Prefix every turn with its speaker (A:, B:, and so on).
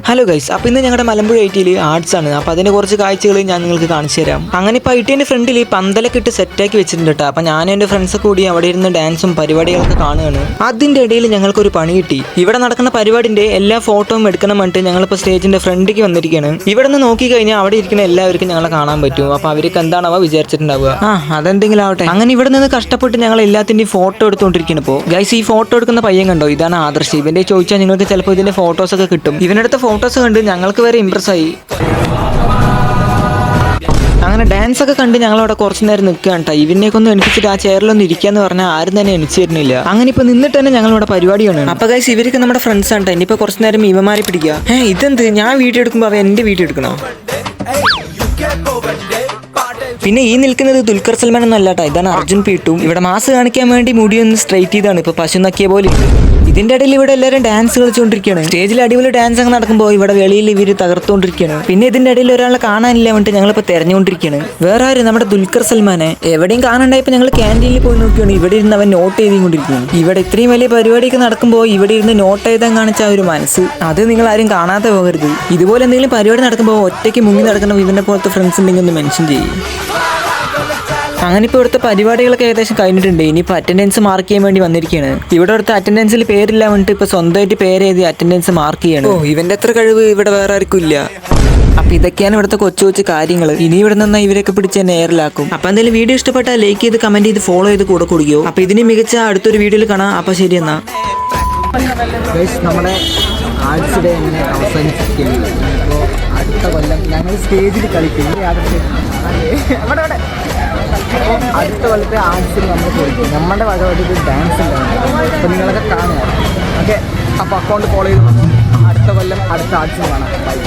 A: Hello guys, അപ്പോൾ ഇന്ന് ഞങ്ങളുടെ മലമ്പുഴ ഐറ്റിയിൽ ആർട്സ് ആണ്. അപ്പോൾ അതിൻ്റെ കുറച്ച് കാഴ്ചകൾ ഞാൻ നിങ്ങൾക്ക് കാണിച്ചു തരാം. അങ്ങനെ ഇപ്പോൾ ഐറ്റീൻ്റെ ഫ്രണ്ടിൽ പന്തലൊക്കെ ഇട്ട് സെറ്റാക്കി വെച്ചിട്ടുണ്ട് കേട്ടോ. അപ്പോൾ ഞാനും എൻ്റെ ഫ്രണ്ട്സൊക്കെ കൂടി അവിടെ ഇരുന്ന് ഡാൻസും പരിപാടികളൊക്കെ കാണുകയാണ്. അതിൻ്റെ ഇടയിൽ ഞങ്ങൾക്കൊരു പണി കിട്ടി. ഇവിടെ നടക്കുന്ന പരിപാടിൻ്റെ എല്ലാ ഫോട്ടോയും എടുക്കണം പറഞ്ഞിട്ട് ഞങ്ങളിപ്പോൾ സ്റ്റേജിൻ്റെ ഫ്രണ്ടിലേക്ക് വന്നിരിക്കുകയാണ്. ഇവിടെ നിന്ന് നോക്കി കഴിഞ്ഞാൽ അവിടെ ഇരിക്കുന്ന എല്ലാവർക്കും ഞങ്ങളെ കാണാൻ പറ്റും. അപ്പോൾ അവർക്ക് എന്താണാവോ വിചാരിച്ചിട്ടുണ്ടാവുക, അതെന്തെങ്കിലും ആവട്ടെ. അങ്ങനെ ഇവിടെ നിന്ന് കഷ്ടപ്പെട്ട് ഞങ്ങൾ എല്ലാത്തിൻ്റെയും ഫോട്ടോ എടുത്തുകൊണ്ടിരിക്കുകയാണ്. ഇപ്പോൾ ഗൈസ്, ഈ ഫോട്ടോ എടുക്കുന്ന പയ്യൻ കണ്ടോ, ഇതാണ് ആദർശ്. ഇവൻ്റെ ചോദിച്ചാൽ നിങ്ങൾക്ക് ചിലപ്പോൾ ഇതിൻ്റെ ഫോട്ടോസൊക്കെ കിട്ടും. ഇവനടുത്ത ഫോട്ടോസ് കണ്ട് ഞങ്ങൾക്ക് വരെ ഇംപ്രസ്സായി. അങ്ങനെ ഡാൻസ് ഒക്കെ കണ്ട് ഞങ്ങളവിടെ കുറച്ച് നേരം നിൽക്കുകയാണ് കേട്ടോ. ഇവനെയൊക്കെ എണിച്ചിട്ട് ആ ചെയറിലൊന്നും ഇരിക്കാന്ന് പറഞ്ഞാൽ ആരും തന്നെ എണിച്ചു തരുന്നില്ല. അങ്ങനെ ഇപ്പൊ നിന്നിട്ട് തന്നെ ഞങ്ങളിവിടെ പരിപാടിയാണ്. അപ്പൊ ഗൈസ്, ഇവർക്ക് നമ്മുടെ ഫ്രണ്ട്സ് ആണ്. ഇനിയിപ്പോ കുറച്ച് നേരം ഇവന്മാരെ പിടിക്കുക. ഇതെന്ത്, ഞാൻ വീഡിയോ എടുക്കുമ്പോൾ അവൻ എൻ്റെ വീഡിയോ എടുക്കണോ? പിന്നെ ഈ നിൽക്കുന്നത് ദുൽഖർ സൽമാൻ ഒന്നും അല്ലാട്ടാ, ഇതാണ് അർജുൻ പീട്ടും. ഇവിടെ മാസ് കാണിക്കാൻ വേണ്ടി മുടിയൊന്ന് സ്ട്രൈറ്റ് ചെയ്താണ്. ഇപ്പൊ പശു നക്കിയ പോലെ. ഇതിന്റെ ഇടയിൽ ഇവിടെ എല്ലാവരും ഡാൻസ് കളിച്ചുകൊണ്ടിരിക്കുകയാണ്. സ്റ്റേജിൽ അടിപൊളി ഡാൻസ് ഒക്കെ നടക്കുമ്പോൾ ഇവിടെ വെളിയിൽ ഇവര് തകർത്തുകൊണ്ടിരിക്കുകയാണ്. പിന്നെ ഇതിന്റെ ഇടയിൽ ഒരാളെ കാണാനില്ല വേണ്ടിട്ട് ഞങ്ങളിപ്പോ തെരഞ്ഞുകൊണ്ടിരിക്കുകയാണ്. വേറെ ആര്, നമ്മുടെ ദുൽഖർ സൽമാനെ എവിടെയും കാണാണ്ടായപ്പോൾ ഞങ്ങൾ ക്യാൻറ്റീനിൽ പോയി നോക്കിയാണ്. ഇവിടെ ഇരുന്ന് അവൻ നോട്ട് ചെയ്തുകൊണ്ടിരിക്കുകയാണ്. ഇവിടെ ഇത്രയും വലിയ പരിപാടിയൊക്കെ നടക്കുമ്പോൾ ഇവിടെ ഇരുന്ന് നോട്ട് എഴുതാൻ കാണിച്ച ഒരു മനസ്സ്, അത് നിങ്ങൾ ആരും കാണാതെ പോകരുത്. ഇതുപോലെ എന്തെങ്കിലും പരിപാടി നടക്കുമ്പോൾ ഒറ്റയ്ക്ക് മുങ്ങി നടക്കണം ഇവന്റെ പോലത്തെ ഫ്രണ്ട്സ് ഉണ്ടെങ്കിൽ ഒന്ന് മെൻഷൻ ചെയ്യും. അങ്ങനെ ഇപ്പോൾ ഇവിടുത്തെ പരിപാടികളൊക്കെ ഏകദേശം കഴിഞ്ഞിട്ടുണ്ട്. ഇനിയിപ്പോൾ അറ്റൻഡൻസ് മാർക്ക് ചെയ്യാൻ വേണ്ടി വന്നിരിക്കുകയാണ്. ഇവിടെ ഇവിടുത്തെ അറ്റൻഡൻസിൽ പേരില്ല വേണ്ടിട്ട് ഇപ്പോൾ സ്വന്തമായിട്ട് പേര് എഴുതി അറ്റൻഡൻസ് മാർക്ക് ചെയ്യണം. ഇവന്റെ അത്ര കഴിവ് ഇവിടെ വേറെ ആർക്കും ഇല്ല. അപ്പൊ ഇതൊക്കെയാണ് ഇവിടുത്തെ കൊച്ചു കൊച്ചു കാര്യങ്ങൾ. ഇനി ഇവിടെ നിന്ന് ഇവരൊക്കെ പിടിച്ച് നേരിലാക്കും. അപ്പൊ എന്തായാലും വീഡിയോ ഇഷ്ടപ്പെട്ടാൽ ലൈക്ക് ചെയ്ത് കമന്റ് ചെയ്ത് ഫോളോ ചെയ്ത് കൂടെ കൊടുക്കുകയോ. അപ്പൊ ഇതിന് മികച്ച അടുത്തൊരു വീഡിയോയിൽ കാണാം. അപ്പൊ ശരി എന്നാ. നമ്മുടെ ആർട്സ് ഡേ എങ്ങനെ അവസാനിച്ചിരിക്കുകയാണ്. അപ്പോൾ അടുത്ത കൊല്ലം ഞങ്ങൾ സ്റ്റേജിൽ കളിക്കും. അടുത്ത കൊല്ലത്തെ ആർട്സിൽ നമ്മൾ കളിക്കും. നമ്മുടെ വകവൊരു ഡാൻസ് ഉണ്ടാകും. അപ്പോൾ നിങ്ങളൊക്കെ കാണുക. ഓക്കെ, അപ്പോൾ അക്കൗണ്ട് ഫോളോ ചെയ്ത് അടുത്ത കൊല്ലം അടുത്ത ആർട്സിൽ കാണാം. ബൈ.